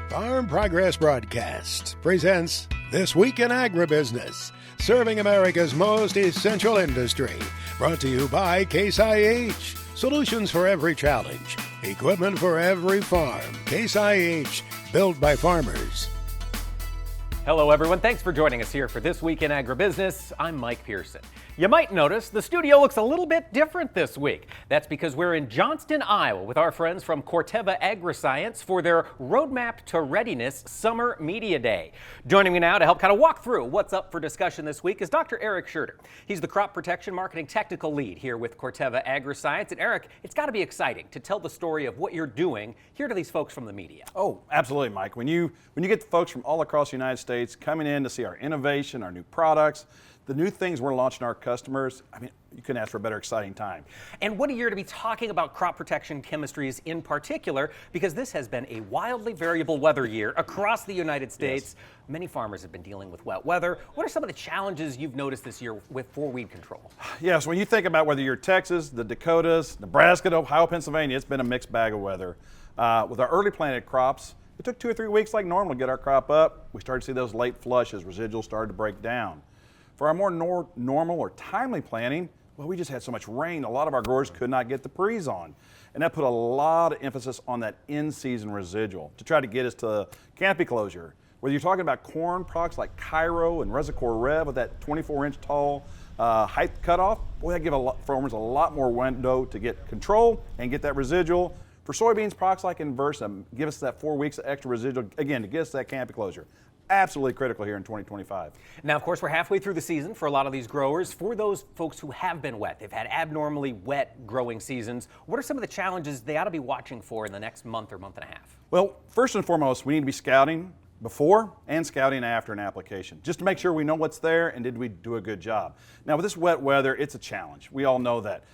Farm Progress Broadcast presents This Week in Agribusiness, serving America's most essential industry. Brought to you by Case IH. Solutions for every challenge. Equipment for every farm. Case IH, built by farmers. Hello, everyone. Thanks for joining us here for This Week in Agribusiness. I'm Mike Pearson. You might notice the studio looks a little bit different this week. That's because we're in Johnston, Iowa with our friends from Corteva Agriscience for their Roadmap to Readiness Summer Media Day. Joining me now to help kind of walk through what's up for discussion this week is Dr. Eric Schurter. He's the Crop Protection Marketing Technical Lead here with Corteva Agriscience. And Eric, it's got to be exciting to tell the story of what you're doing here to these folks from the media. Oh, absolutely, Mike. When you get the folks from all across the United States coming in to see our innovation, our new products, the new things we're launching to our customers, I mean, you couldn't ask for a better exciting time. And what a year to be talking about crop protection chemistries in particular, because this has been a wildly variable weather year across the United States. Yes. Many farmers have been dealing with wet weather. What are some of the challenges you've noticed this year for weed control? Yes, when you think about whether you're Texas, the Dakotas, Nebraska, Ohio, Pennsylvania, it's been a mixed bag of weather. With our early planted crops, it took 2 or 3 weeks like normal to get our crop up. We started to see those late flushes, residuals started to break down. For our more normal or timely planting, well, we just had so much rain, a lot of our growers could not get the pre's on. And that put a lot of emphasis on that in-season residual to try to get us to canopy closure. Whether you're talking about corn products like Cairo and Resicor Rev with that 24-inch tall height cutoff, boy, that give farmers a lot more window to get control and get that residual. For soybeans, products like Inversa give us that 4 weeks of extra residual, again, to get us that canopy closure. Absolutely critical here in 2025. Now, of course, we're halfway through the season for a lot of these growers. For those folks who have been wet, they've had abnormally wet growing seasons, what are some of the challenges they ought to be watching for in the next month or month and a half? Well, first and foremost, we need to be scouting before and scouting after an application, just to make sure we know what's there and did we do a good job. Now, with this wet weather, it's a challenge. We all know that.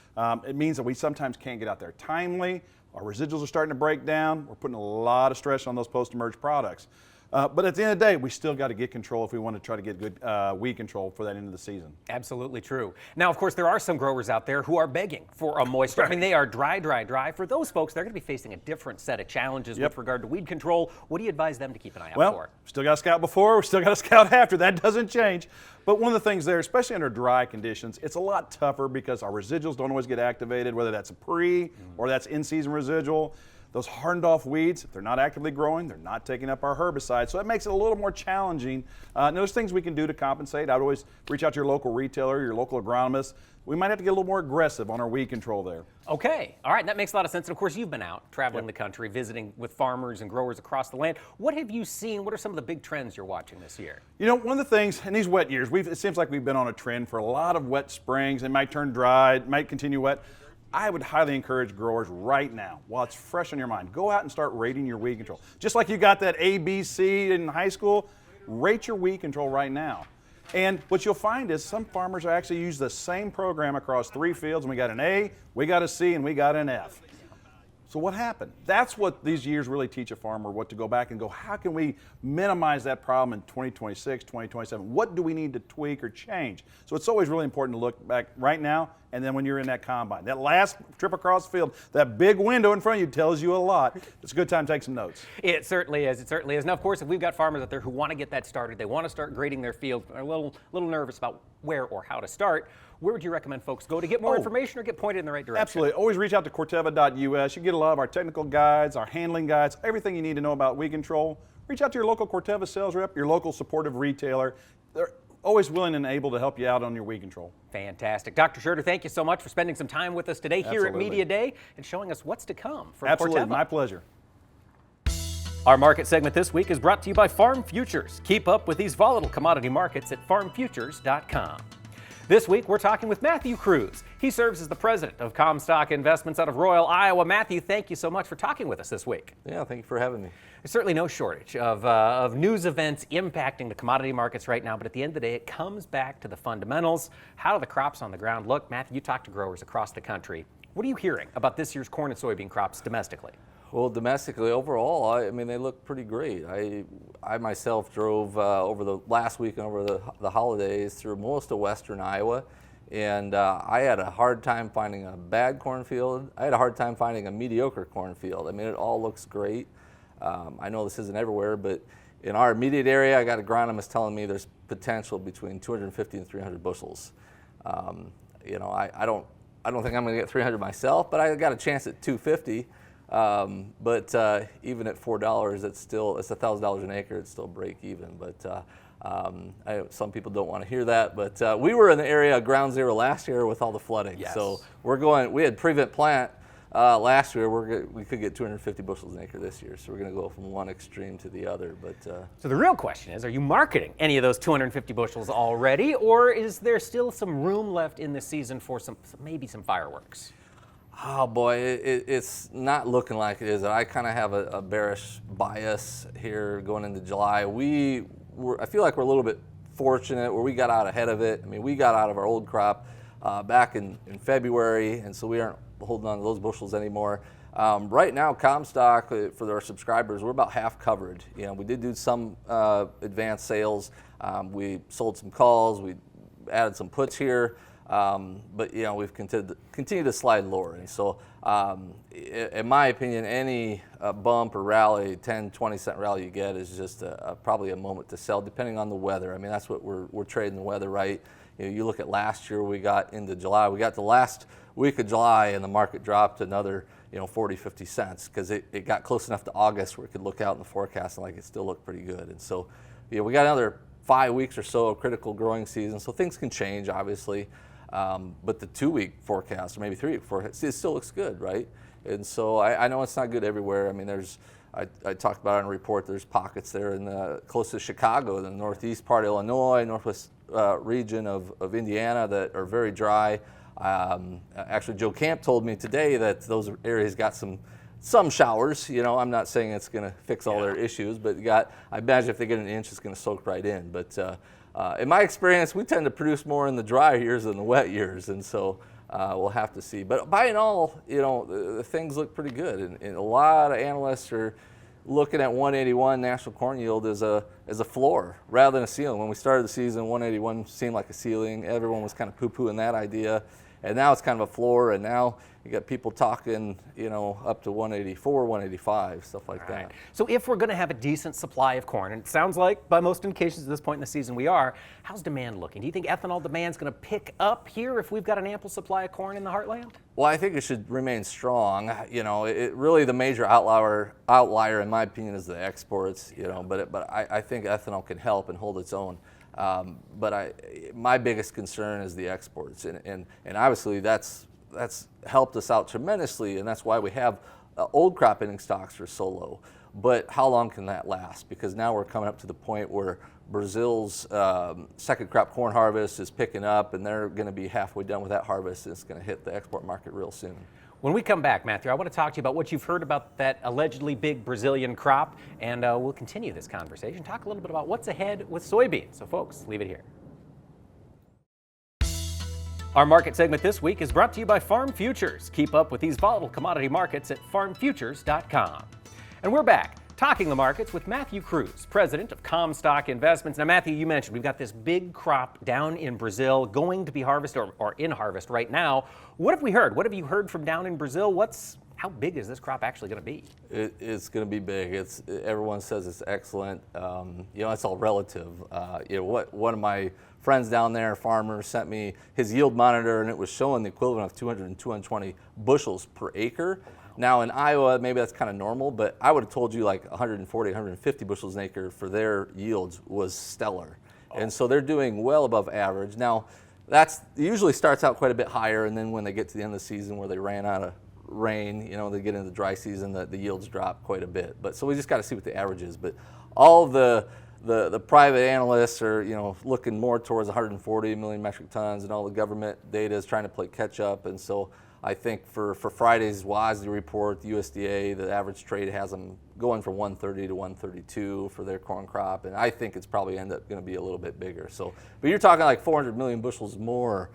It means that we sometimes can't get out there timely. Our residuals are starting to break down. We're putting a lot of stress on those post-emerge products. But at the end of the day, we still got to get control if we want to try to get good weed control for that end of the season. Absolutely true. Now, of course, there are some growers out there who are begging for a moisture. I mean, they are dry. For those folks, they're going to be facing a different set of challenges with regard to weed control. What do you advise them to keep an eye out for? Still got to scout before, we still got to scout after. That doesn't change. But one of the things there, especially under dry conditions, it's a lot tougher because our residuals don't always get activated, whether that's a pre or that's in-season residual. Those hardened off weeds, if they're not actively growing, they're not taking up our herbicide. So that makes it a little more challenging. And there's things we can do to compensate. I would always reach out to your local retailer, your local agronomist. We might have to get a little more aggressive on our weed control there. Okay, all right, that makes a lot of sense. And of course, you've been out traveling the country, visiting with farmers and growers across the land. What have you seen? What are some of the big trends you're watching this year? You know, one of the things in these wet years, it seems like we've been on a trend for a lot of wet springs. It might turn dry, it might continue wet. I would highly encourage growers right now, while it's fresh on your mind, go out and start rating your weed control. Just like you got that ABC in high school, rate your weed control right now. And what you'll find is some farmers are actually use the same program across 3 fields, and we got an A, we got a C, and we got an F. So what happened? That's what these years really teach a farmer, what to go back and go, how can we minimize that problem in 2026, 2027? What do we need to tweak or change? So it's always really important to look back right now and then when you're in that combine. That last trip across the field, that big window in front of you tells you a lot. It's a good time to take some notes. It certainly is. It certainly is. Now, of course, if we've got farmers out there who want to get that started, they want to start grading their field, are a little nervous about where or how to start, where would you recommend folks go to get more information or get pointed in the right direction? Absolutely. Always reach out to Corteva.us. You get a lot of our technical guides, our handling guides, everything you need to know about weed control. Reach out to your local Corteva sales rep, your local supportive retailer. They're always willing and able to help you out on your weed control. Fantastic. Dr. Schurter, thank you so much for spending some time with us today here at Media Day and showing us what's to come from Corteva. My pleasure. Our market segment this week is brought to you by Farm Futures. Keep up with these volatile commodity markets at farmfutures.com. This week, we're talking with Matthew Cruz. He serves as the president of Comstock Investments out of Royal, Iowa. Matthew, thank you so much for talking with us this week. Yeah, thank you for having me. There's certainly no shortage of news events impacting the commodity markets right now, but at the end of the day, it comes back to the fundamentals. How do the crops on the ground look? Matthew, you talk to growers across the country. What are you hearing about this year's corn and soybean crops domestically? Well, domestically, overall, I mean, they look pretty great. I myself drove over the last week and over the holidays through most of western Iowa, and I had a hard time finding a bad cornfield. I had a hard time finding a mediocre cornfield. I mean, it all looks great. I know this isn't everywhere, but in our immediate area, I got agronomists telling me there's potential between 250 and 300 bushels. You know, I don't think I'm going to get 300 myself, but I got a chance at 250. But even at $4, it's $1,000 an acre. It's still break even. But some people don't want to hear that. But we were in the area of ground zero last year with all the flooding. Yes. So we had prevent plant last year. We could get 250 bushels an acre this year. So we're going to go from one extreme to the other. But So the real question is, are you marketing any of those 250 bushels already, or is there still some room left in the season for maybe some fireworks? Oh boy, it's not looking like it is. I kind of have a bearish bias here going into July. I feel like we're a little bit fortunate where we got out ahead of it. I mean, we got out of our old crop back in February, and so we aren't holding on to those bushels anymore. Right now, Comstock, for our subscribers, we're about half covered. You know, we did do some advanced sales. We sold some calls. We added some puts here. But you know, we've continued to slide lower, and so in my opinion, any bump or rally, 10-20 cent rally you get is just probably a moment to sell, depending on the weather. I mean, that's what we're trading the weather, right? You know, you look at last year, we got into July, we got the last week of July, and the market dropped another 40-50 cents because it got close enough to August where it could look out in the forecast and like it still looked pretty good. And so we got another 5 weeks or so of critical growing season, so things can change, obviously. But the 2-week forecast, or maybe 3-week forecast, it still looks good, right? And so I know it's not good everywhere. I mean, I talked about it in a report, there's pockets there in close to Chicago, the northeast part of Illinois, northwest region of Indiana that are very dry. Actually, Joe Camp told me today that those areas got some showers. You know, I'm not saying it's going to fix all their issues, but I imagine if they get an inch, it's going to soak right in. But in my experience, we tend to produce more in the dry years than the wet years, and so we'll have to see. But by and all, the things look pretty good, and a lot of analysts are looking at 181 national corn yield as a floor rather than a ceiling. When we started the season, 181 seemed like a ceiling. Everyone was kind of poo-pooing that idea, and now it's kind of a floor. And now you got people talking, up to 184, 185, stuff like that. So if we're going to have a decent supply of corn, and it sounds like by most indications at this point in the season we are, how's demand looking? Do you think ethanol demand's going to pick up here if we've got an ample supply of corn in the heartland? Well, I think it should remain strong. Really the major outlier in my opinion is the exports. But I think ethanol can help and hold its own. But my biggest concern is the exports, and obviously that's helped us out tremendously, and that's why we have old crop ending stocks are so low. But how long can that last? Because now we're coming up to the point where Brazil's second crop corn harvest is picking up, and they're going to be halfway done with that harvest, and it's going to hit the export market real soon. When we come back, Matthew, I want to talk to you about what you've heard about that allegedly big Brazilian crop, and we'll continue this conversation. Talk a little bit about what's ahead with soybeans. So folks, leave it here. Our market segment this week is brought to you by Farm Futures. Keep up with these volatile commodity markets at farmfutures.com. And we're back talking the markets with Matthew Cruz, president of Comstock Investments. Now, Matthew, you mentioned we've got this big crop down in Brazil going to be harvested or in harvest right now. What have we heard? What have you heard from down in Brazil? How big is this crop actually going to be? It's going to be big. Everyone says it's excellent. It's all relative. One of my friends down there, farmers, sent me his yield monitor, and it was showing the equivalent of 200 and 220 bushels per acre. Now in Iowa, maybe that's kind of normal, but I would have told you like 140, 150 bushels an acre for their yields was stellar. And so they're doing well above average. Now, that usually starts out quite a bit higher, and then when they get to the end of the season where they ran out of rain, they get into the dry season, the yields drop quite a bit. But so we just got to see what the average is. But all the private analysts are looking more towards 140 million metric tons, and all the government data is trying to play catch up. And so I think for Friday's WASDE report, the USDA, the average trade has them going from 130 to 132 for their corn crop, and I think it's probably end up going to be a little bit bigger. So, but you're talking like 400 million bushels more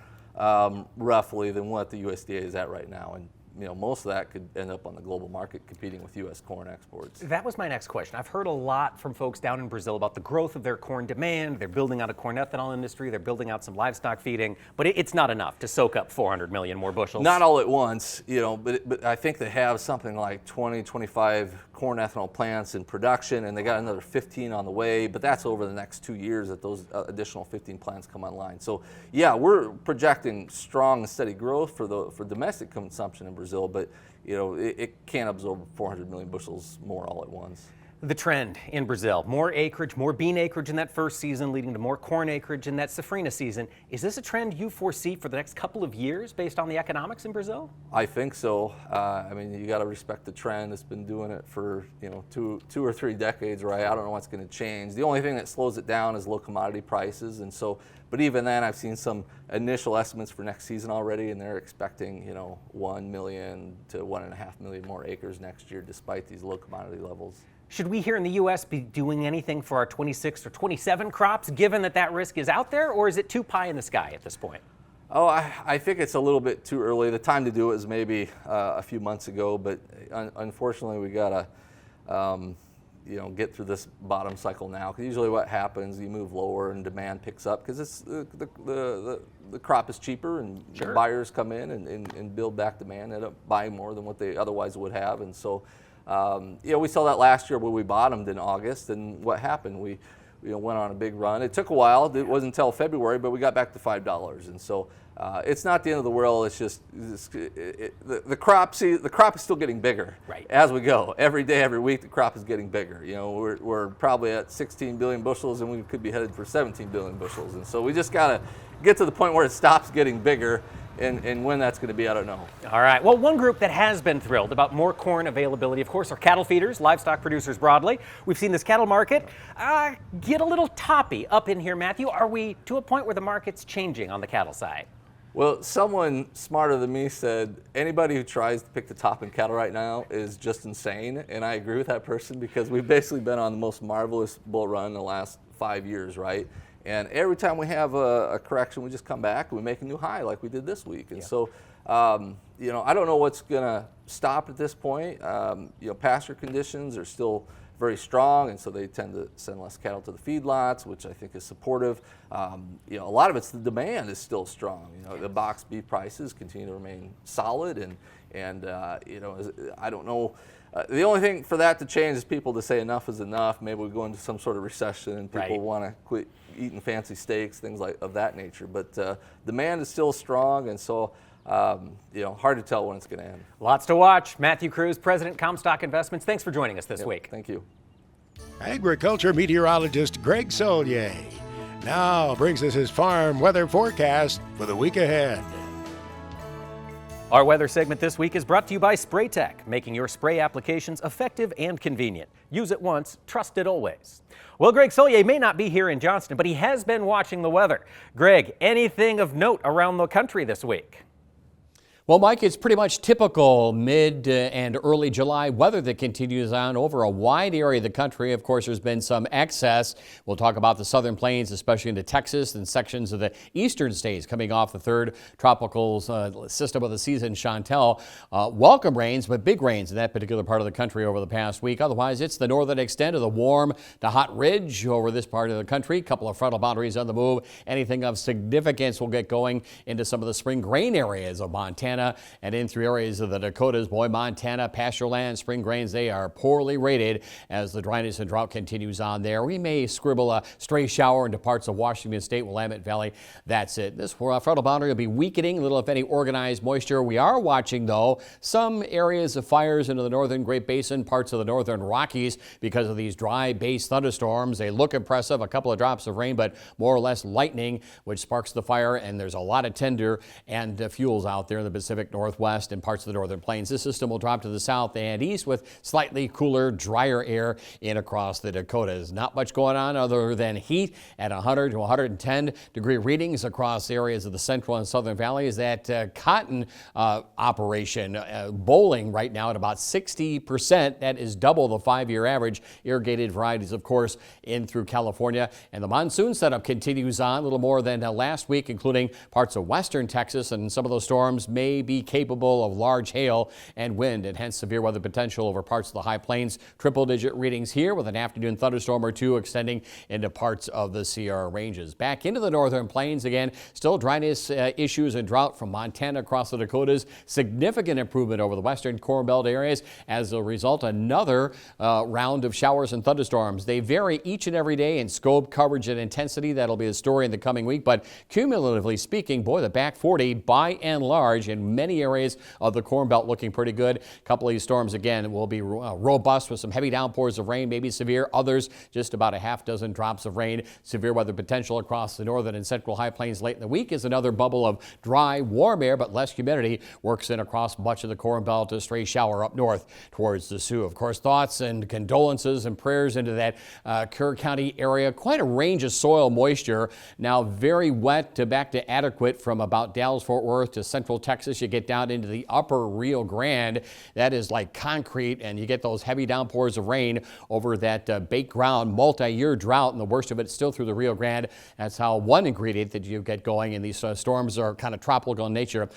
roughly than what the USDA is at right now, and most of that could end up on the global market competing with U.S. corn exports. That was my next question. I've heard a lot from folks down in Brazil about the growth of their corn demand. They're building out a corn ethanol industry. They're building out some livestock feeding, but it's not enough to soak up 400 million more bushels. Not all at once, but I think they have something like 20, 25 corn ethanol plants in production, and they got another 15 on the way, but that's over the next 2 years that those additional 15 plants come online. So yeah, we're projecting strong and steady growth for domestic consumption in Brazil, but it can't absorb 400 million bushels more all at once. The trend in Brazil, more acreage, more bean acreage in that first season, leading to more corn acreage in that safrinha season. Is this a trend you foresee for the next couple of years based on the economics in Brazil? I think so. I mean, you got to respect the trend. It's been doing it for two or three decades, right? I don't know what's going to change. The only thing that slows it down is low commodity prices, and so. But even then, I've seen some initial estimates for next season already, and they're expecting 1 million to 1.5 million more acres next year, despite these low commodity levels. Should we here in the U.S. be doing anything for our 26 or 27 crops, given that risk is out there, or is it too pie in the sky at this point? Oh, I think it's a little bit too early. The time to do it is maybe a few months ago, but unfortunately we got to get through this bottom cycle now. Because usually what happens, you move lower and demand picks up because it's the crop is cheaper and Sure. buyers come in and build back demand, end up buying more than what they otherwise would have, and so. We saw that last year where we bottomed in August, and what happened? We went on a big run. It took a while. It wasn't until February, but we got back to $5. And so it's not the end of the world. It's just the crop is still getting bigger as we go. Every day, every week, the crop is getting bigger. We're probably at 16 billion bushels, and we could be headed for 17 billion bushels. And so we just got to get to the point where it stops getting bigger. And when that's going to be, I don't know. All right. Well, one group that has been thrilled about more corn availability, of course, are cattle feeders, livestock producers broadly. We've seen this cattle market get a little toppy up in here, Matthew. Are we to a point where the market's changing on the cattle side? Well, someone smarter than me said anybody who tries to pick the top in cattle right now is just insane. And I agree with that person because we've basically been on the most marvelous bull run in the last 5 years, right? And every time we have a correction, we just come back and we make a new high like we did this week. And so, I don't know what's going to stop at this point. Pasture conditions are still very strong, and so they tend to send less cattle to the feedlots, which I think is supportive. A lot of it's the demand is still strong. The box beef prices continue to remain solid, and I don't know. The only thing for that to change is people to say enough is enough. Maybe we go into some sort of recession and people want to quit eating fancy steaks, things of that nature. But demand is still strong, and so hard to tell when it's going to end. Lots to watch. Matthew Cruz, President Comstock Investments. Thanks for joining us this week. Thank you. Agriculture meteorologist Greg Solier now brings us his farm weather forecast for the week ahead. Our weather segment this week is brought to you by SprayTech, making your spray applications effective and convenient. Use it once, trust it always. Well, Greg Solier may not be here in Johnston, but he has been watching the weather. Greg, anything of note around the country this week? Well, Mike, it's pretty much typical mid and early July weather that continues on over a wide area of the country. Of course, there's been some excess. We'll talk about the southern plains, especially into Texas and sections of the eastern states coming off the third tropical system of the season, Chantal. Welcome rains, but big rains in that particular part of the country over the past week. Otherwise, it's the northern extent of the warm to hot ridge over this part of the country. A couple of frontal boundaries on the move. Anything of significance will get going into some of the spring grain areas of Montana and in through areas of the Dakotas. Boy, Montana, pasture land, spring grains, they are poorly rated as the dryness and drought continues on there. We may scribble a stray shower into parts of Washington State, Willamette Valley. That's it. This frontal boundary will be weakening, little if any organized moisture. We are watching, though, some areas of fires into the northern Great Basin, parts of the northern Rockies because of these dry base thunderstorms. They look impressive, a couple of drops of rain, but more or less lightning, which sparks the fire, and there's a lot of tinder and fuels out there in the Pacific Northwest and parts of the northern plains. This system will drop to the south and east with slightly cooler, drier air in across the Dakotas. Not much going on other than heat at 100 to 110 degree readings across areas of the central and southern valleys. That cotton operation bowling right now at about 60%. That is double the 5-year average. Irrigated varieties, of course, in through California. And the monsoon setup continues on a little more than last week, including parts of western Texas, and some of those storms may may be capable of large hail and wind, and hence severe weather potential over parts of the high plains. Triple-digit readings here with an afternoon thunderstorm or two extending into parts of the Sierra Ranges. Back into the northern plains again, still dryness issues and drought from Montana across the Dakotas. Significant improvement over the western Corn Belt areas. As a result, another round of showers and thunderstorms. They vary each and every day in scope, coverage, and intensity. That'll be the story in the coming week. But cumulatively speaking, boy, the back 40 by and large in many areas of the Corn Belt looking pretty good. A couple of these storms again will be robust with some heavy downpours of rain, maybe severe. Others just about a half dozen drops of rain. Severe weather potential across the northern and central high plains late in the week as another bubble of dry, warm air but less humidity works in across much of the Corn Belt. A stray shower up north towards the Sioux. Of course, thoughts and condolences and prayers into that Kerr County area. Quite a range of soil moisture. Now very wet to back to adequate from about Dallas-Fort Worth to central Texas. You get down into the upper Rio Grande. That is like concrete, and you get those heavy downpours of rain over that baked ground, multi-year drought, and the worst of it still through the Rio Grande. That's how one ingredient that you get going, and these storms are kind of tropical in nature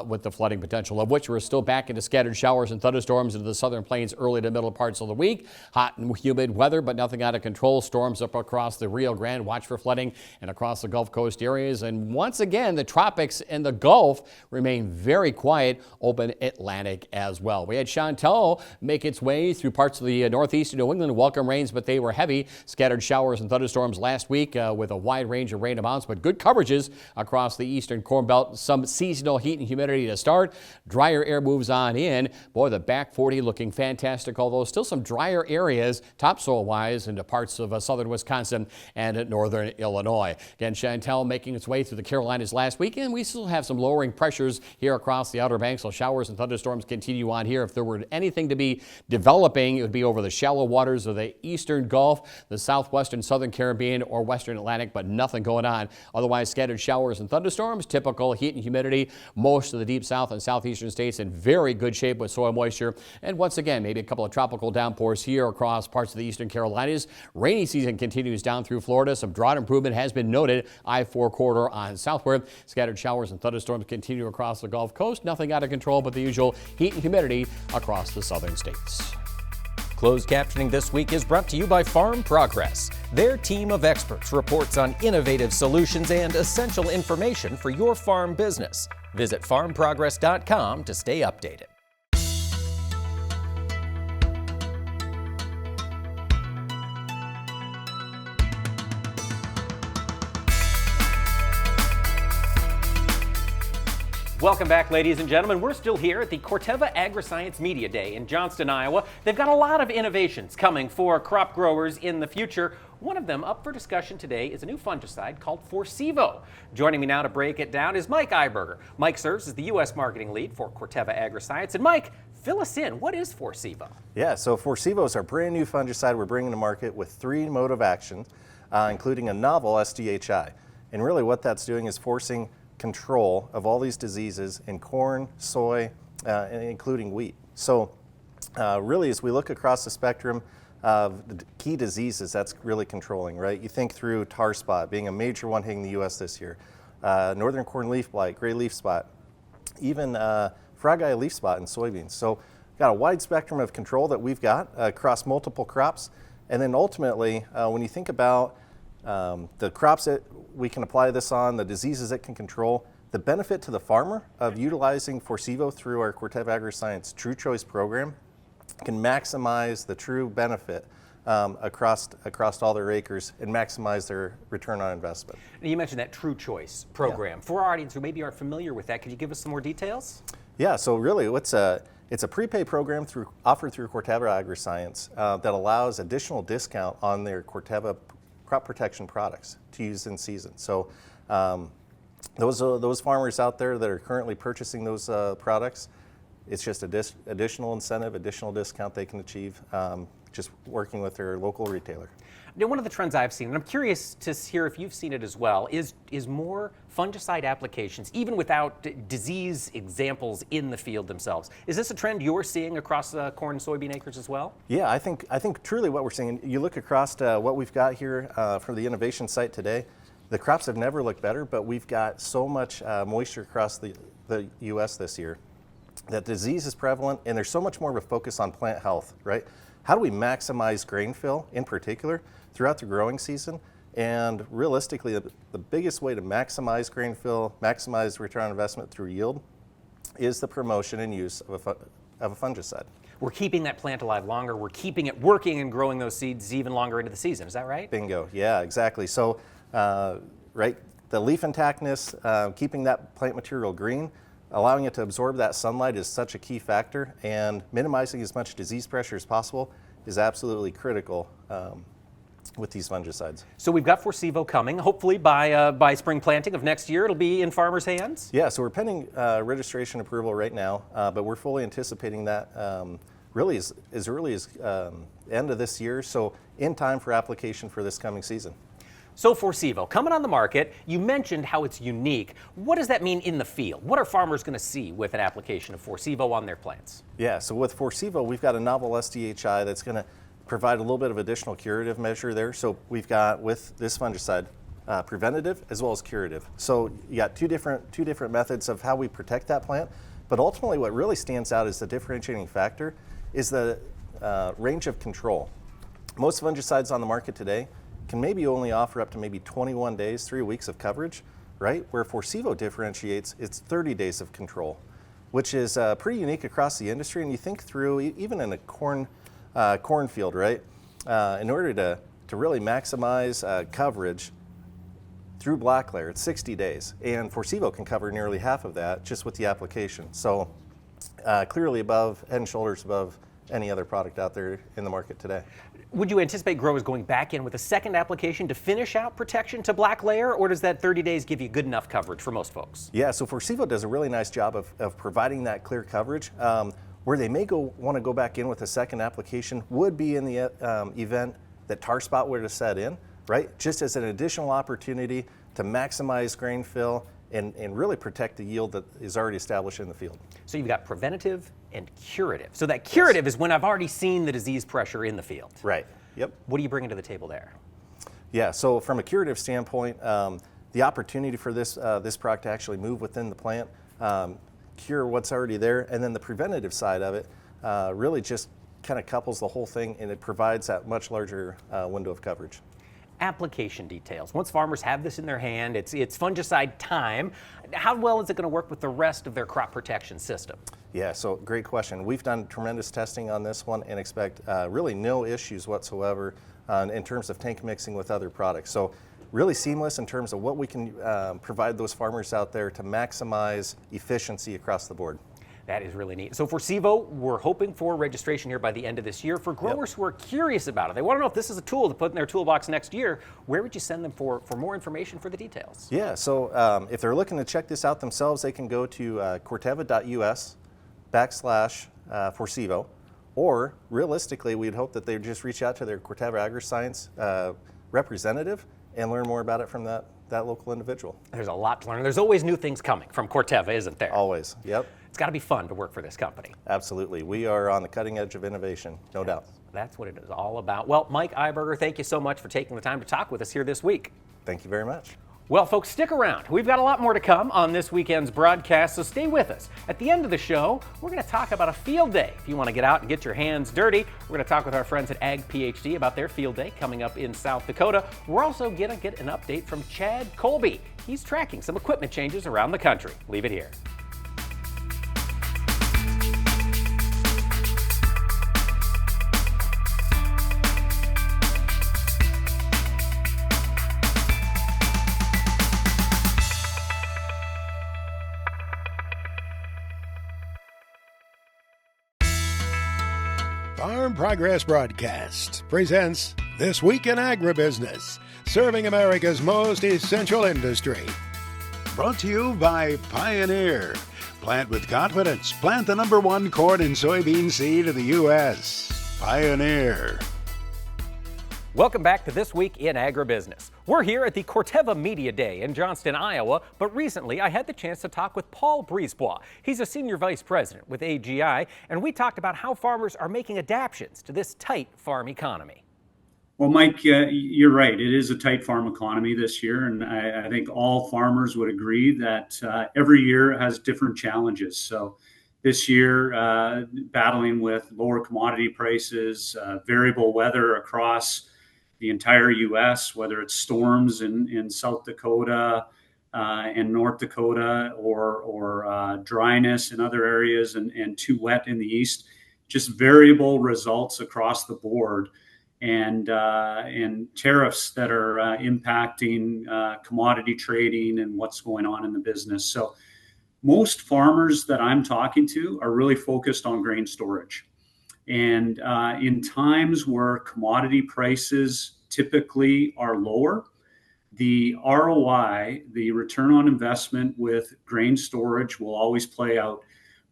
with the flooding potential, of which we're still back into scattered showers and thunderstorms into the southern plains early to middle parts of the week. Hot and humid weather, but nothing out of control. Storms up across the Rio Grande. Watch for flooding and across the Gulf Coast areas. And once again, the tropics and the Gulf remain very quiet. Open Atlantic as well. We had Chantal make its way through parts of the northeast of New England. Welcome rains, but they were heavy. Scattered showers and thunderstorms last week with a wide range of rain amounts, but good coverages across the eastern Corn Belt. Some seasonal heat and humidity to start. Drier air moves on in. Boy, the back 40 looking fantastic, although still some drier areas topsoil-wise into parts of southern Wisconsin and northern Illinois. Again, Chantal making its way through the Carolinas last weekend. We still have some lowering pressures here across the Outer Banks, so showers and thunderstorms continue on here. If there were anything to be developing, it would be over the shallow waters of the eastern Gulf, the southwestern southern Caribbean, or western Atlantic, but nothing going on. Otherwise, scattered showers and thunderstorms, typical heat and humidity. Most of the deep south and southeastern states in very good shape with soil moisture. And once again, maybe a couple of tropical downpours here across parts of the eastern Carolinas. Rainy season continues down through Florida. Some drought improvement has been noted. I-4 corridor on southward. Scattered showers and thunderstorms continue across the Gulf Coast. Nothing out of control but the usual heat and humidity across the southern states. Closed captioning this week is brought to you by Farm Progress. Their team of experts reports on innovative solutions and essential information for your farm business. Visit farmprogress.com to stay updated. Welcome back, ladies and gentlemen. We're still here at the Corteva Agriscience Media Day in Johnston, Iowa. They've got a lot of innovations coming for crop growers in the future. One of them up for discussion today is a new fungicide called Forcevo. Joining me now to break it down is Mike Iberger. Mike serves as the U.S. marketing lead for Corteva Agriscience. And Mike, fill us in. What is Forcevo? Yeah, so Forcevo is our brand new fungicide we're bringing to market with 3 mode of action, including a novel SDHI. And really what that's doing is forcing control of all these diseases in corn, soy, and including wheat. So really, as we look across the spectrum of the key diseases that's really controlling, right? You think through tar spot being a major one hitting the U.S. this year, northern corn leaf blight, gray leaf spot, even frog eye leaf spot in soybeans. So got a wide spectrum of control that we've got across multiple crops. And then ultimately, when you think about the crops that we can apply this on, the diseases it can control, the benefit to the farmer of utilizing Forcevo through our Corteva Agriscience True Choice program can maximize the true benefit across all their acres and maximize their return on investment. You mentioned that True Choice program. Yeah. For our audience who maybe aren't familiar with that, could you give us some more details? Yeah, so really it's a prepay program offered through Corteva Agriscience that allows additional discount on their Corteva crop protection products to use in season. So those farmers out there that are currently purchasing those products, it's just additional incentive, additional discount they can achieve just working with their local retailer. Now, one of the trends I've seen, and I'm curious to hear if you've seen it as well, is more fungicide applications, even without disease examples in the field themselves. Is this a trend you're seeing across corn and soybean acres as well? Yeah, I think truly what we're seeing, you look across what we've got here for the innovation site today, The crops have never looked better, but we've got so much moisture across the U.S. this year that disease is prevalent, and there's so much more of a focus on plant health, right? How do we maximize grain fill in particular throughout the growing season? And realistically, the biggest way to maximize grain fill, maximize return on investment through yield, is the promotion and use of a fungicide. We're keeping that plant alive longer. We're keeping it working and growing those seeds even longer into the season. Is that right? Bingo. Yeah, exactly. So, right, the leaf intactness, keeping that plant material green, allowing it to absorb that sunlight is such a key factor, and minimizing as much disease pressure as possible is absolutely critical with these fungicides. So we've got Forcevo coming. Hopefully by spring planting of next year, it'll be in farmers' hands? Yeah, so we're pending registration approval right now, but we're fully anticipating that really as early as end of this year, so in time for application for this coming season. So Forcevo, coming on the market, you mentioned how it's unique. What does that mean in the field? What are farmers going to see with an application of Forcevo on their plants? Yeah, so with Forcevo, we've got a novel SDHI that's going to provide a little bit of additional curative measure there. So we've got, with this fungicide, preventative as well as curative. So you got two different methods of how we protect that plant, but ultimately what really stands out as the differentiating factor is the range of control. Most fungicides on the market today can maybe only offer up to maybe 21 days, 3 weeks of coverage, right? Where Forcevo differentiates, it's 30 days of control, which is pretty unique across the industry. And you think through, even in a cornfield, right? In order to really maximize coverage through black layer, it's 60 days. And Forcevo can cover nearly half of that just with the application. So clearly above, head and shoulders above any other product out there in the market today. Would you anticipate growers going back in with a second application to finish out protection to black layer, or does that 30 days give you good enough coverage for most folks? Yeah, so Forcevo does a really nice job of providing that clear coverage. Where they may want to go back in with a second application would be in the event that tar spot were to set in, right? Just as an additional opportunity to maximize grain fill and really protect the yield that is already established in the field. So you've got preventative and curative. So that curative is when I've already seen the disease pressure in the field. Right, yep. What are you bringing to the table there? Yeah, so from a curative standpoint, the opportunity for this product to actually move within the plant, cure what's already there, and then the preventative side of it really just kind of couples the whole thing, and it provides that much larger window of coverage. Application details. Once farmers have this in their hand, it's fungicide time. How well is it going to work with the rest of their crop protection system? Yeah, so great question. We've done tremendous testing on this one and expect really no issues whatsoever in terms of tank mixing with other products. So really seamless in terms of what we can provide those farmers out there to maximize efficiency across the board. That is really neat. So Forcevo, we're hoping for registration here by the end of this year. For growers who are curious about it, they want to know if this is a tool to put in their toolbox next year, where would you send them for more information for the details? Yeah, so if they're looking to check this out themselves, they can go to corteva.us/Forcevo, or realistically, we'd hope that they'd just reach out to their Corteva AgriScience representative and learn more about it from that local individual. There's a lot to learn. There's always new things coming from Corteva, isn't there? Always, yep. It's got to be fun to work for this company. Absolutely. We are on the cutting edge of innovation, no doubt. That's what it is all about. Well, Mike Iberger, thank you so much for taking the time to talk with us here this week. Thank you very much. Well, folks, stick around. We've got a lot more to come on this weekend's broadcast, so stay with us. At the end of the show, we're going to talk about a field day. If you want to get out and get your hands dirty, we're going to talk with our friends at Ag PhD about their field day coming up in South Dakota. We're also going to get an update from Chad Colby. He's tracking some equipment changes around the country. Leave it here. Farm Progress Broadcast presents This Week in Agribusiness, serving America's most essential industry. Brought to you by Pioneer. Plant with confidence. Plant the #1 corn and soybean seed of the U.S. Pioneer. Welcome back to This Week in Agribusiness. We're here at the Corteva Media Day in Johnston, Iowa, but recently I had the chance to talk with Paul Brisebois. He's a senior vice president with AGI, and we talked about how farmers are making adaptations to this tight farm economy. Well, Mike, you're right. It is a tight farm economy this year, and I think all farmers would agree that every year has different challenges. So, this year, battling with lower commodity prices, variable weather across the entire U.S., whether it's storms in South Dakota and North Dakota, or dryness in other areas, and too wet in the east, just variable results across the board, and tariffs that are impacting commodity trading and what's going on in the business. So most farmers that I'm talking to are really focused on grain storage. And in times where commodity prices typically are lower, the ROI, the return on investment with grain storage, will always play out,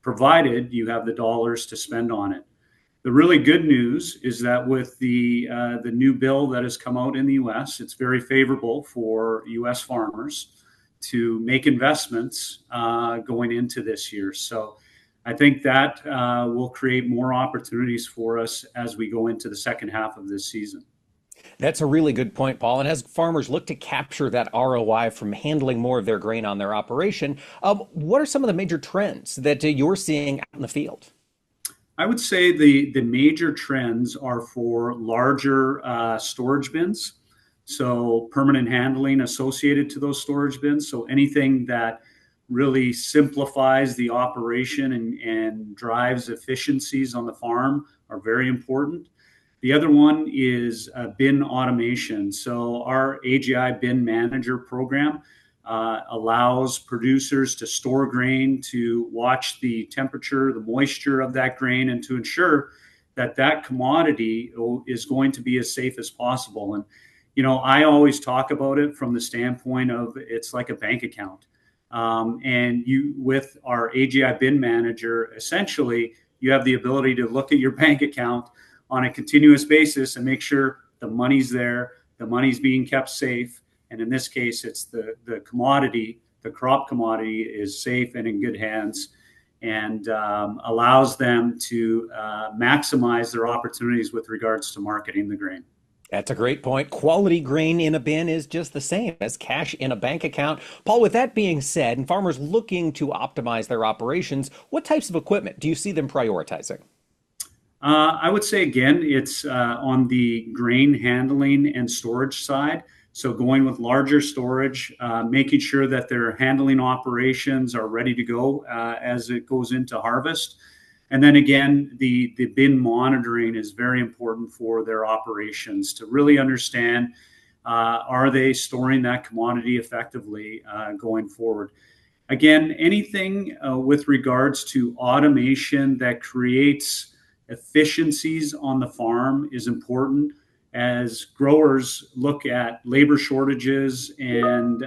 provided you have the dollars to spend on it. The really good news is that with the new bill that has come out in the U.S., it's very favorable for U.S. farmers to make investments going into this year. So I think that will create more opportunities for us as we go into the second half of this season. That's a really good point, Paul. And as farmers look to capture that ROI from handling more of their grain on their operation, what are some of the major trends that you're seeing out in the field? I would say the major trends are for larger storage bins. So permanent handling associated to those storage bins. So anything that really simplifies the operation and drives efficiencies on the farm are very important. The other one is bin automation. So our AGI Bin Manager program allows producers to store grain, to watch the temperature, the moisture of that grain, and to ensure that that commodity is going to be as safe as possible. And, I always talk about it from the standpoint of it's like a bank account. And with our AGI Bin Manager, essentially, you have the ability to look at your bank account on a continuous basis and make sure the money's there, the money's being kept safe. And in this case, it's the commodity, the crop commodity is safe and in good hands, and allows them to maximize their opportunities with regards to marketing the grain. That's a great point. Quality grain in a bin is just the same as cash in a bank account. Paul, with that being said, and farmers looking to optimize their operations, what types of equipment do you see them prioritizing? I would say, again, it's on the grain handling and storage side. So going with larger storage, making sure that their handling operations are ready to go as it goes into harvest. And then again, the bin monitoring is very important for their operations to really understand, are they storing that commodity effectively going forward? Again, anything with regards to automation that creates efficiencies on the farm is important as growers look at labor shortages and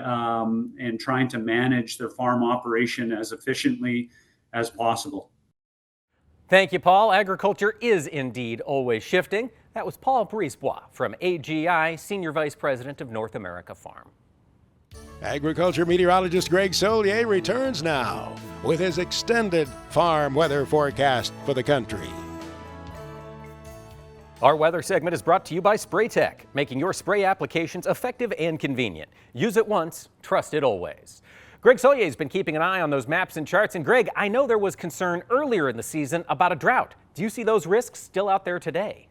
trying to manage their farm operation as efficiently as possible. Thank you, Paul. Agriculture is indeed always shifting. That was Paul Brisebois from AGI, Senior Vice President of North America Farm. Agriculture meteorologist Greg Solier returns now with his extended farm weather forecast for the country. Our weather segment is brought to you by SprayTech, making your spray applications effective and convenient. Use it once, trust it always. Greg Solier has been keeping an eye on those maps and charts. And Greg, I know there was concern earlier in the season about a drought. Do you see those risks still out there today?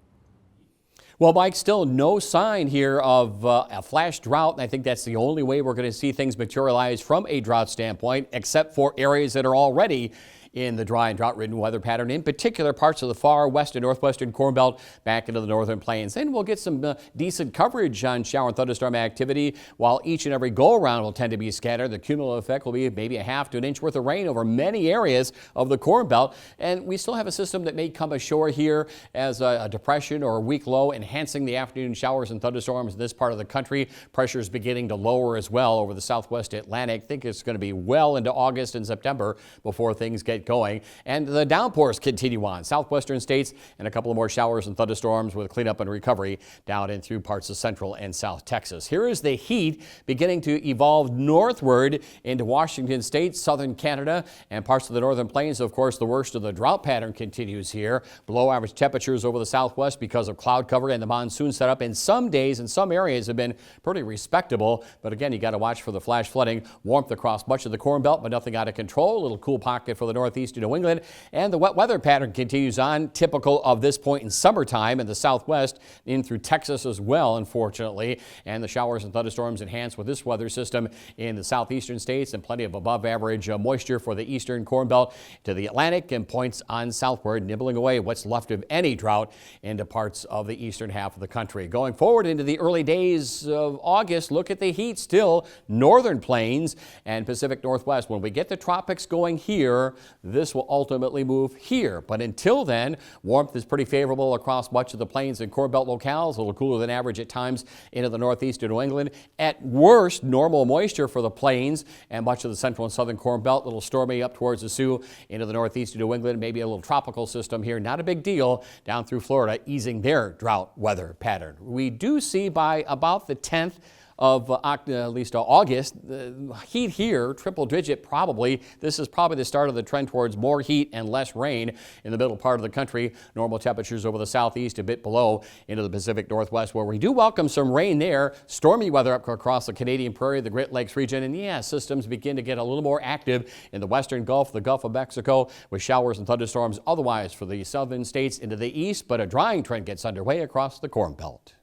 Well, Mike, still no sign here of a flash drought, and I think that's the only way we're going to see things materialize from a drought standpoint, except for areas that are already in the dry and drought-ridden weather pattern, in particular parts of the far west and northwestern Corn Belt back into the northern plains. Then we'll get some decent coverage on shower and thunderstorm activity, while each and every go-around will tend to be scattered. The cumulative effect will be maybe a half to an inch worth of rain over many areas of the Corn Belt. And we still have a system that may come ashore here as a depression or a weak low, enhancing the afternoon showers and thunderstorms in this part of the country. Pressure is beginning to lower as well over the southwest Atlantic. I think it's going to be well into August and September before things get get going. And the downpours continue on. Southwestern states and a couple of more showers and thunderstorms with cleanup and recovery down in through parts of central and south Texas. Here is the heat beginning to evolve northward into Washington state, southern Canada, and parts of the northern plains. Of course, the worst of the drought pattern continues here. Below average temperatures over the southwest because of cloud cover and the monsoon setup. In some days in some areas have been pretty respectable. But again, you got to watch for the flash flooding. Warmth across much of the Corn Belt, but nothing out of control. A little cool pocket for the northeast of New England. And the wet weather pattern continues on, typical of this point in summertime in the southwest, in through Texas as well, unfortunately. And the showers and thunderstorms enhanced with this weather system in the southeastern states, and plenty of above average moisture for the eastern Corn Belt to the Atlantic, and points on southward, nibbling away what's left of any drought into parts of the eastern half of the country. Going forward into the early days of August, look at the heat still. Northern plains and Pacific Northwest. When we get the tropics going here, this will ultimately move here. But until then, warmth is pretty favorable across much of the plains and Corn Belt locales. A little cooler than average at times into the northeast of New England. At worst, normal moisture for the plains and much of the central and southern Corn Belt. A little stormy up towards the Sioux into the northeast of New England. Maybe a little tropical system here. Not a big deal down through Florida, easing their drought weather pattern. We do see by about the 10th of at least August, the heat here, triple digit probably. This is probably the start of the trend towards more heat and less rain in the middle part of the country. Normal temperatures over the southeast, a bit below into the Pacific Northwest, where we do welcome some rain there. Stormy weather up across the Canadian Prairie, the Great Lakes region, and yeah, systems begin to get a little more active in the western Gulf, the Gulf of Mexico, with showers and thunderstorms otherwise for the southern states into the east, but a drying trend gets underway across the Corn Belt.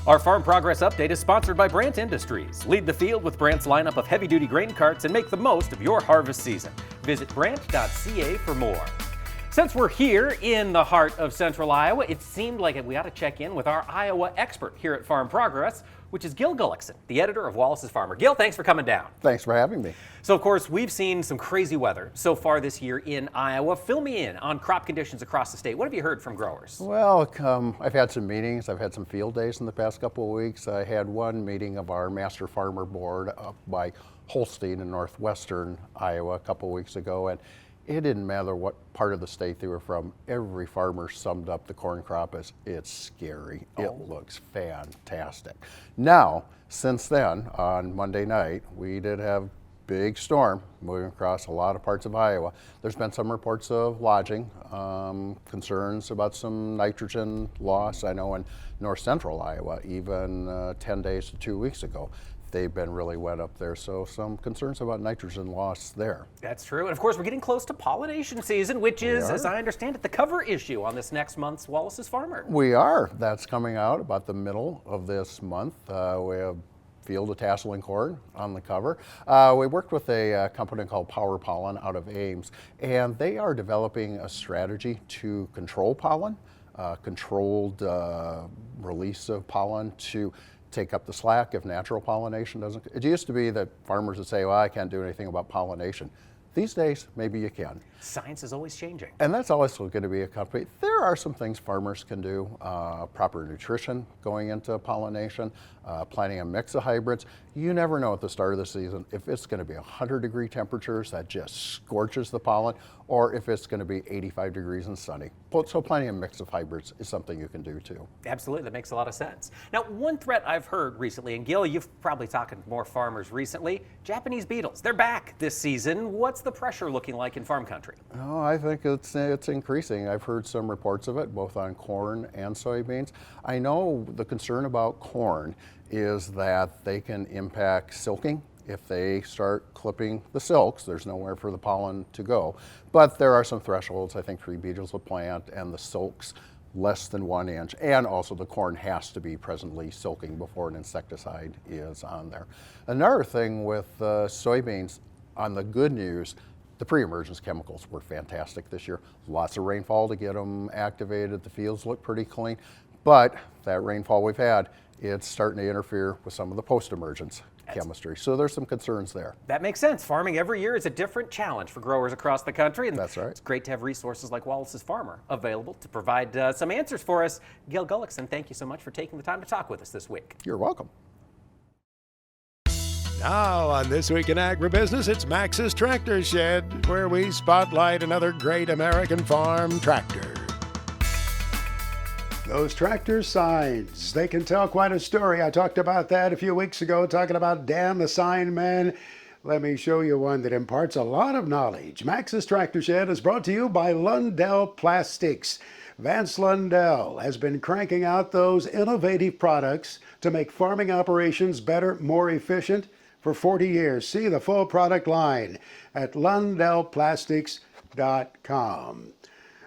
Our Farm Progress Update is sponsored by Brandt Industries. Lead the field with Brandt's lineup of heavy-duty grain carts and make the most of your harvest season. Visit brandt.ca for more. Since we're here in the heart of central Iowa, it seemed like we ought to check in with our Iowa expert here at Farm Progress, which is Gil Gullickson, the editor of Wallace's Farmer. Gil, thanks for coming down. Thanks for having me. So, of course, we've seen some crazy weather so far this year in Iowa. Fill me in on crop conditions across the state. What have you heard from growers? Well, I've had some meetings. I've had some field days in the past couple of weeks. I had one meeting of our Master Farmer Board up by Holstein in northwestern Iowa a couple of weeks ago, and it didn't matter what part of the state they were from. Every farmer summed up the corn crop as, it's scary. It looks fantastic. Now, since then, on Monday night, we did have big storm moving across a lot of parts of Iowa. There's been some reports of lodging, concerns about some nitrogen loss. I know in north central Iowa, even 10 days to 2 weeks ago, they've been really wet up there, so some concerns about nitrogen loss there. That's true, and of course we're getting close to pollination season, which is, as I understand it, the cover issue on this next month's Wallace's Farmer. We are. That's coming out about the middle of this month. We have Field of Tasseling Corn on the cover. We worked with a company called Power Pollen out of Ames, and they are developing a strategy to control pollen, controlled release of pollen to take up the slack if natural pollination doesn't. It used to be that farmers would say, well, I can't do anything about pollination. These days, maybe you can. Science is always changing. And that's always going to be a company. There are some things farmers can do, proper nutrition going into pollination, planting a mix of hybrids. You never know at the start of the season if it's going to be 100-degree temperatures that just scorches the pollen, or if it's going to be 85 degrees and sunny. So planting a mix of hybrids is something you can do too. Absolutely, that makes a lot of sense. Now, one threat I've heard recently, and Gil, you've probably talked to more farmers recently, Japanese beetles. They're back this season. What's the pressure looking like in farm country? Oh, I think it's increasing. I've heard some reports of it, both on corn and soybeans. I know the concern about corn is that they can impact silking. If they start clipping the silks, there's nowhere for the pollen to go. But there are some thresholds. I think tree beetles will plant, and the silks less than 1 inch, and also the corn has to be presently silking before an insecticide is on there. Another thing with soybeans, on the good news, the pre-emergence chemicals were fantastic this year. Lots of rainfall to get them activated. The fields look pretty clean, but that rainfall we've had, it's starting to interfere with some of the post-emergence chemistry. So there's some concerns there. That makes sense. Farming every year is a different challenge for growers across the country. And that's right. It's great to have resources like Wallace's Farmer available to provide some answers for us. Gil Gullickson, thank you so much for taking the time to talk with us this week. You're welcome. Now, on This Week in Agribusiness, it's Max's Tractor Shed, where we spotlight another great American farm tractor. Those tractor signs, they can tell quite a story. I talked about that a few weeks ago, talking about Dan the Sign Man. Let me show you one that imparts a lot of knowledge. Max's Tractor Shed is brought to you by Lundell Plastics. Vance Lundell has been cranking out those innovative products to make farming operations better, more efficient for 40 years. See the full product line at LundellPlastics.com.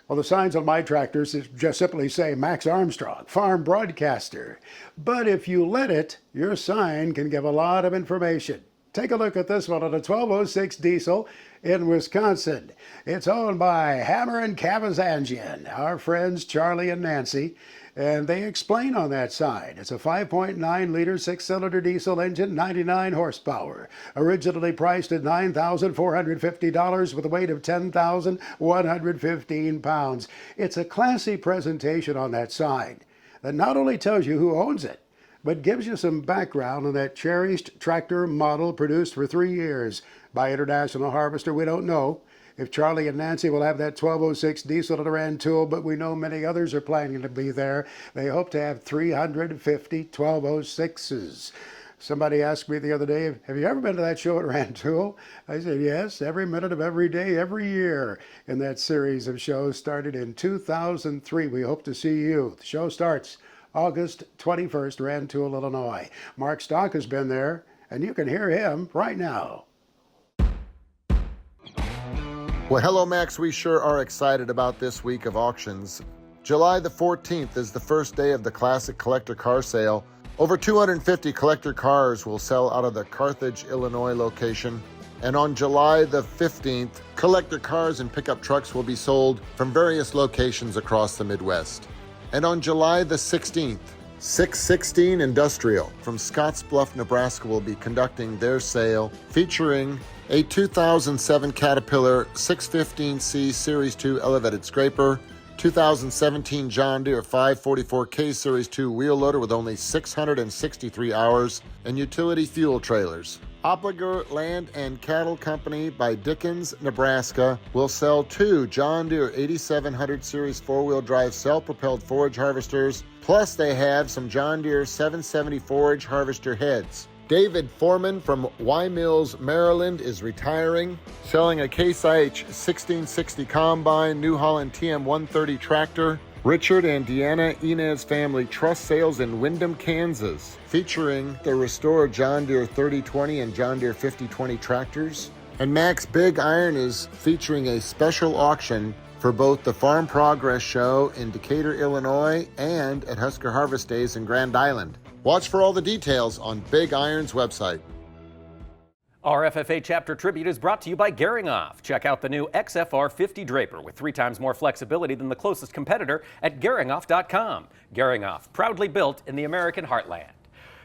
Well, the signs on my tractors just simply say Max Armstrong, farm broadcaster. But if you let it, your sign can give a lot of information. Take a look at this one on a 1206 diesel in Wisconsin. It's owned by Hammer and Kavazanjian, our friends Charlie and Nancy, and they explain on that sign. It's a 5.9 liter 6-cylinder diesel engine, 99 horsepower. Originally priced at $9,450 with a weight of 10,115 pounds. It's a classy presentation on that sign that not only tells you who owns it, but gives you some background on that cherished tractor model produced for 3 years by International Harvester. We don't know if Charlie and Nancy will have that 1206 diesel at a Rantoul, but we know many others are planning to be there. They hope to have 350 1206s. Somebody asked me the other day, have you ever been to that show at Rantoul? I said, yes, every minute of every day, every year in that series of shows. Started in 2003. We hope to see you. The show starts August 21st, Rantoul, Illinois. Mark Stock has been there, and you can hear him right now. Well, hello, Max. We sure are excited about this week of auctions. July the 14th is the first day of the Classic Collector Car Sale. Over 250 collector cars will sell out of the Carthage, Illinois location. And on July the 15th, collector cars and pickup trucks will be sold from various locations across the Midwest. And on July the 16th, 616 Industrial from Scottsbluff, Nebraska will be conducting their sale featuring a 2007 Caterpillar 615C Series 2 elevated scraper, 2017 John Deere 544K Series 2 wheel loader with only 663 hours, and utility fuel trailers. Obliger Land and Cattle Company by Dickens, Nebraska will sell 2 John Deere 8700 Series 4-wheel drive self-propelled forage harvesters, plus they have some John Deere 770 forage harvester heads. David Foreman from Y Mills, Maryland is retiring, selling a Case IH 1660 combine, New Holland TM 130 tractor. Richard and Deanna Inez Family Trust Sales in Windham, Kansas, featuring the restored John Deere 3020 and John Deere 5020 tractors. And Max Big Iron is featuring a special auction for both the Farm Progress Show in Decatur, Illinois, and at Husker Harvest Days in Grand Island. Watch for all the details on Big Iron's website. Our FFA chapter tribute is brought to you by Geringoff. Check out the new XFR 50 Draper with 3 times more flexibility than the closest competitor at Geringoff.com. Geringoff, proudly built in the American heartland.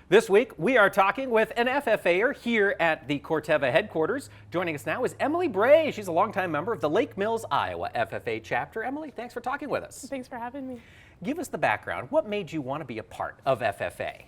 This week, we are talking with an FFAer here at the Corteva headquarters. Joining us now is Emily Bray. She's a longtime member of the Lake Mills, Iowa FFA chapter. Emily, thanks for talking with us. Thanks for having me. Give us the background. What made you want to be a part of FFA?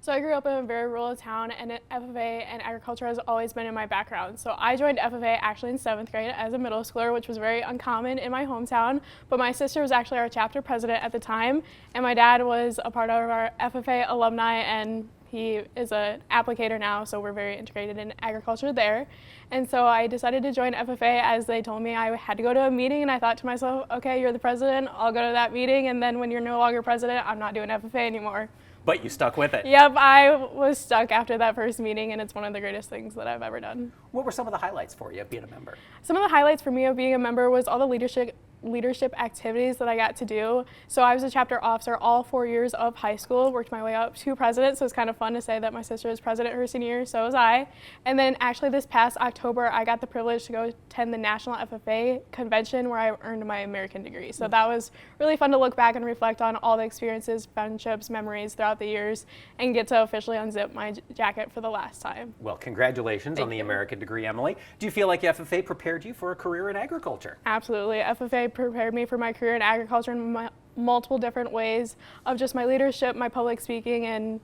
So I grew up in a very rural town, and FFA and agriculture has always been in my background. So I joined FFA actually in 7th grade as a middle schooler, which was very uncommon in my hometown. But my sister was actually our chapter president at the time, and my dad was a part of our FFA alumni, and he is an applicator now, so we're very integrated in agriculture there. And so I decided to join FFA as they told me I had to go to a meeting, and I thought to myself, okay, you're the president, I'll go to that meeting, and then when you're no longer president, I'm not doing FFA anymore. But you stuck with it. Yep, I was stuck after that first meeting, and it's one of the greatest things that I've ever done. What were some of the highlights for you of being a member? Some of the highlights for me of being a member was all the leadership activities that I got to do. So I was a chapter officer all 4 years of high school, worked my way up to president, so it's kind of fun to say that my sister was president her senior year, so was I. And then actually this past October, I got the privilege to go attend the National FFA Convention where I earned my American degree. So that was really fun to look back and reflect on all the experiences, friendships, memories throughout the years, and get to officially unzip my jacket for the last time. Well, congratulations on the American degree, Emily. Do you feel like FFA prepared you for a career in agriculture? Absolutely. FFA prepared me for my career in agriculture in multiple different ways of just my leadership, my public speaking, and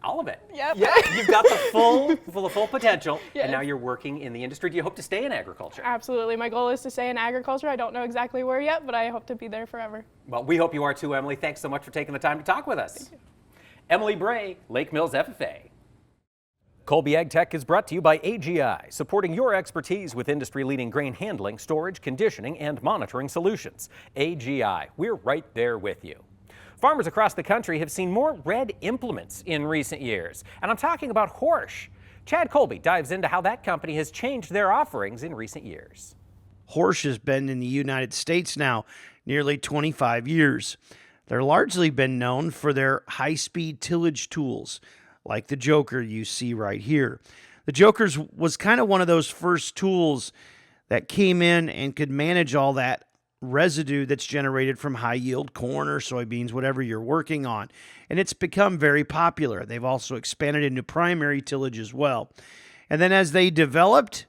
All of it. Yep. Yeah, you've got the full potential, and now you're working in the industry. Do you hope to stay in agriculture? Absolutely. My goal is to stay in agriculture. I don't know exactly where yet, but I hope to be there forever. Well, we hope you are too, Emily. Thanks so much for taking the time to talk with us. Emily Bray, Lake Mills FFA. Colby Ag Tech is brought to you by AGI, supporting your expertise with industry-leading grain handling, storage, conditioning, and monitoring solutions. AGI, we're right there with you. Farmers across the country have seen more red implements in recent years, and I'm talking about Horsch. Chad Colby dives into how that company has changed their offerings in recent years. Horsch has been in the United States now nearly 25 years. They're largely been known for their high-speed tillage tools, like the Joker you see right here. The Joker was kind of one of those first tools that came in and could manage all that residue that's generated from high-yield corn or soybeans, whatever you're working on. And it's become very popular. They've also expanded into primary tillage as well. And then as they developed,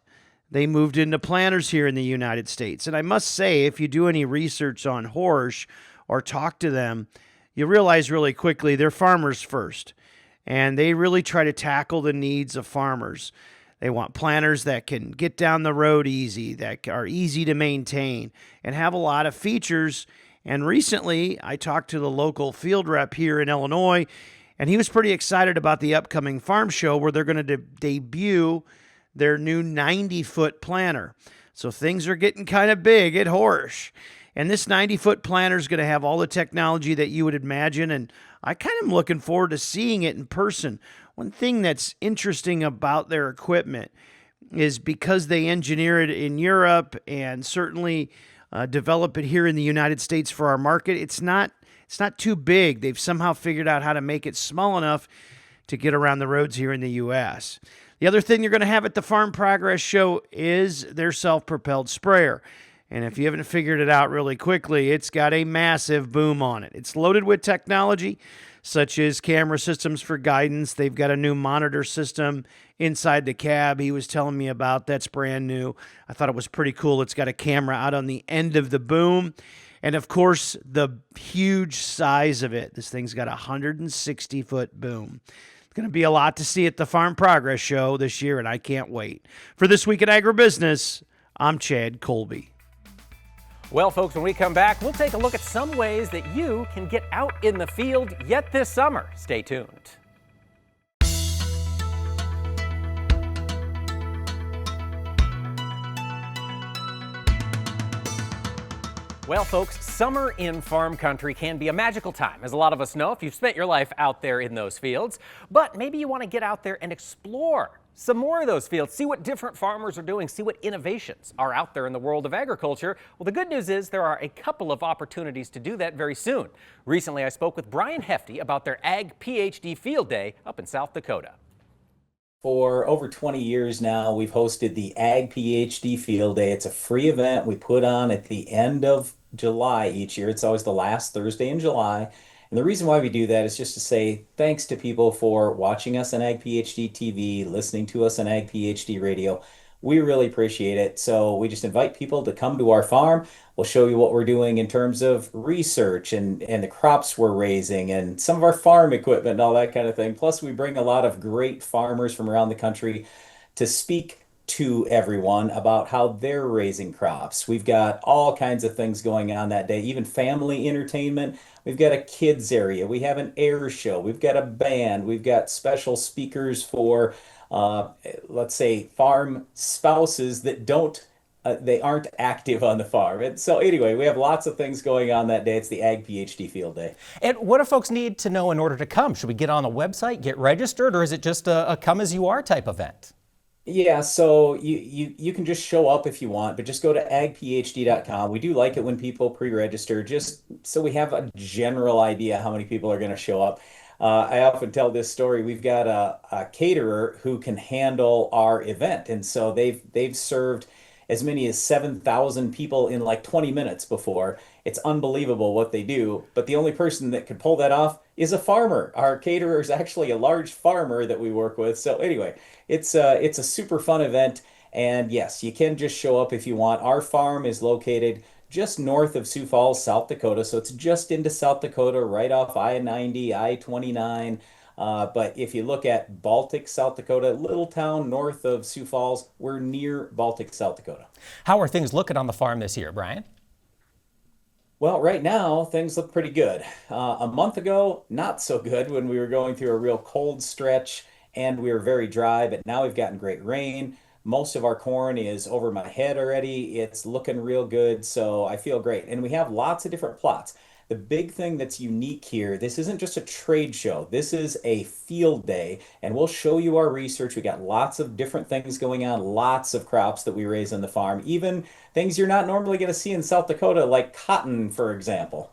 they moved into planters here in the United States. And I must say, if you do any research on Horsch or talk to them, you'll realize really quickly they're farmers first. And they really try to tackle the needs of farmers. They want planters that can get down the road easy, that are easy to maintain, and have a lot of features. And recently, I talked to the local field rep here in Illinois, and he was pretty excited about the upcoming farm show where they're going to debut their new 90-foot planter. So things are getting kind of big at Horsch. And this 90-foot planter is going to have all the technology that you would imagine, and I kind of am looking forward to seeing it in person. One thing that's interesting about their equipment is because they engineer it in Europe and certainly develop it here in the United States for our market, it's not too big. They've somehow figured out how to make it small enough to get around the roads here in the U.S. The other thing you're going to have at the Farm Progress Show is their self-propelled sprayer. And if you haven't figured it out really quickly, it's got a massive boom on it. It's loaded with technology such as camera systems for guidance. They've got a new monitor system inside the cab he was telling me about. That's brand new. I thought it was pretty cool. It's got a camera out on the end of the boom. And of course, the huge size of it. This thing's got a 160-foot boom. It's going to be a lot to see at the Farm Progress Show this year, and I can't wait. For This Week in Agribusiness, I'm Chad Colby. Well, folks, when we come back, we'll take a look at some ways that you can get out in the field yet this summer. Stay tuned. Well, folks, summer in farm country can be a magical time, as a lot of us know if you've spent your life out there in those fields. But maybe you want to get out there and explore some more of those fields, see what different farmers are doing, see what innovations are out there in the world of agriculture. Well, the good news is there are a couple of opportunities to do that very soon. Recently, I spoke with Brian Hefty about their Ag PhD Field Day up in South Dakota. For over 20 years now, we've hosted the Ag PhD Field Day. It's a free event we put on at the end of July each year. It's always the last Thursday in July. And the reason why we do that is just to say thanks to people for watching us on Ag PhD TV, listening to us on Ag PhD Radio. We really appreciate it. So we just invite people to come to our farm. We'll show you what we're doing in terms of research and the crops we're raising and some of our farm equipment and all that kind of thing. Plus, we bring a lot of great farmers from around the country to speak to everyone about how they're raising crops. We've got all kinds of things going on that day, even family entertainment. We've got a kids area. We have an air show. We've got a band. We've got special speakers for, let's say, farm spouses that they aren't active on the farm. And so anyway, we have lots of things going on that day. It's the Ag PhD Field Day. And what do folks need to know in order to come? Should we get on the website, get registered, or is it just a come as you are type event? Yeah, so you can just show up if you want, but just go to agphd.com. We do like it when people pre-register, just so we have a general idea how many people are going to show up. I often tell this story. We've got a caterer who can handle our event, and so they've served as many as 7,000 people in like 20 minutes before. It's unbelievable what they do, but the only person that can pull that off is a farmer. Our caterer is actually a large farmer that we work with. So anyway, it's a super fun event, and yes, you can just show up if you want. Our farm is located just north of Sioux Falls, South Dakota, so it's just into South Dakota, right off I-90, I-29. But if you look at Baltic, South Dakota, little town north of Sioux Falls, we're near Baltic, South Dakota. How are things looking on the farm this year, Brian? Well, right now, things look pretty good. A month ago, not so good when we were going through a real cold stretch and we were very dry, but now we've gotten great rain. Most of our corn is over my head already. It's looking real good, so I feel great. And we have lots of different plots. The big thing that's unique here, this isn't just a trade show. This is a field day, and we'll show you our research. We got lots of different things going on, lots of crops that we raise on the farm, even things you're not normally going to see in South Dakota, like cotton, for example.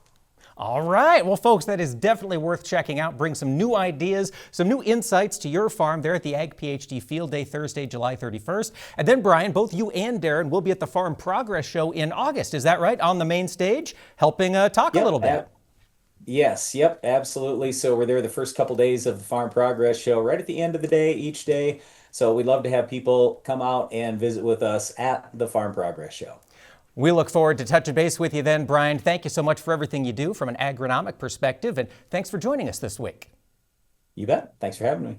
All right. Well, folks, that is definitely worth checking out. Bring some new ideas, some new insights to your farm there at the Ag PhD Field Day, Thursday, July 31st. And then, Brian, both you and Darren will be at the Farm Progress Show in August. Is that right? On the main stage, helping talk a little bit. Yes, yep, absolutely. So we're there the first couple days of the Farm Progress Show, right at the end of the day, each day. So we'd love to have people come out and visit with us at the Farm Progress Show. We look forward to touching base with you then, Brian. Thank you so much for everything you do from an agronomic perspective, and thanks for joining us this week. You bet. Thanks for having me.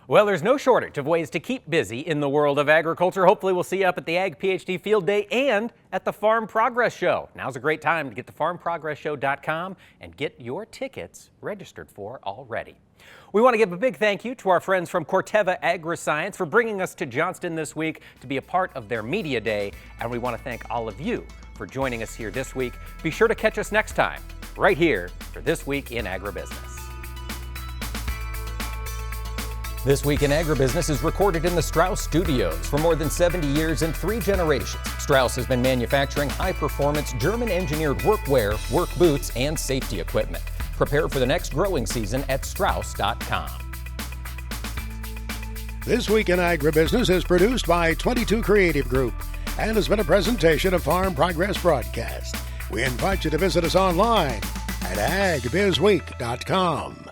Well, there's no shortage of ways to keep busy in the world of agriculture. Hopefully we'll see you up at the Ag PhD Field Day and at the Farm Progress Show. Now's a great time to get to farmprogressshow.com and get your tickets registered for already. We want to give a big thank you to our friends from Corteva Agriscience for bringing us to Johnston this week to be a part of their Media Day. And we want to thank all of you for joining us here this week. Be sure to catch us next time, right here for This Week in Agribusiness. This Week in Agribusiness is recorded in the Strauss Studios. For more than 70 years and 3 generations, Strauss has been manufacturing high-performance German-engineered workwear, work boots, and safety equipment. Prepare for the next growing season at Strauss.com. This Week in Agribusiness is produced by 22 Creative Group and has been a presentation of Farm Progress Broadcast. We invite you to visit us online at agbizweek.com.